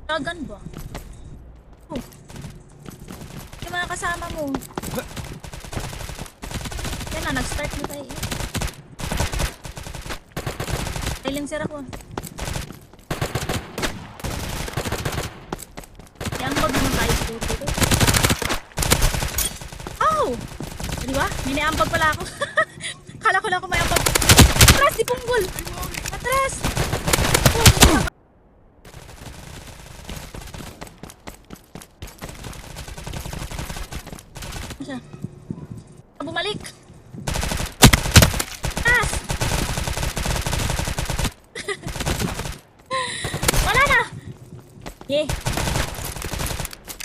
Dagan ba? Oh. Yung mga kasama mo. Yan na, nag-start na tayo. Silencer ako. Iambag naman tayo dito. Oh! Di ba? Mini-ambag pala ako. Kala ko lang kung may ambag. Atras, di punggol! Atras! Oh, siya. Bumalik! Atras! Wala na! Yeah!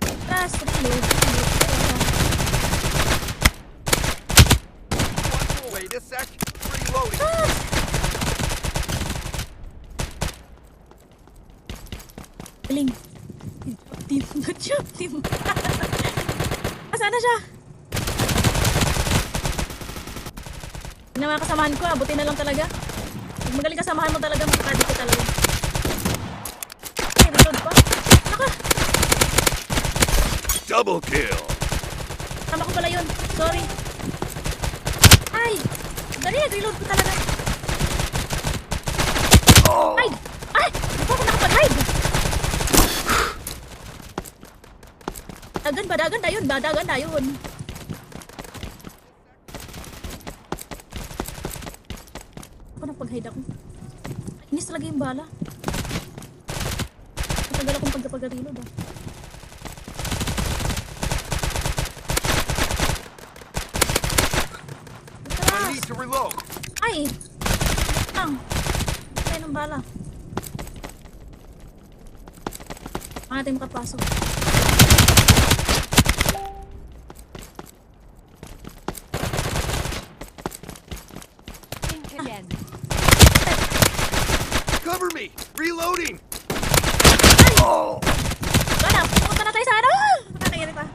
Atras, reload. Wait a sec. Reloading. Atras! Galing. Good job, team. Asana siya? Yung mga kasamahan ko, abutin na lang talaga. Pag magaling kasamahan mo talaga, makakadi ka talaga. Okay, reload pa. Naka! Double kill. Tama ko pala yun. Sorry. Ay! Dali, reload ko talaga. Oh. Ay! Ay! Hindi pa ako nakapag-hide. Dagan ba? Dagan na yun ba? Dagan na yun. Ako napag-hide ako. Inis talaga yung bala. Matagal akong pagkapag-reload ah. I need to reload. Ay! Ang! Ay, ng bala. Ang ating makapasok. Think again. Cover me. Reloading. Oh. Wala! Pumunta na tayo sa ano! Nakakayari pa.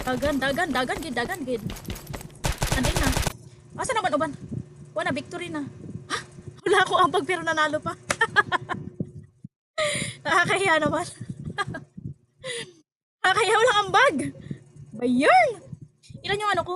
Dagan, gid. Anday na. Asa naman uban? Wala, victory na. Ha? Wala ako ambag pero nanalo pa. Nakakahiya naman. Nakakahiya, walang ambag. Ba yun? Ilan yung ano ko?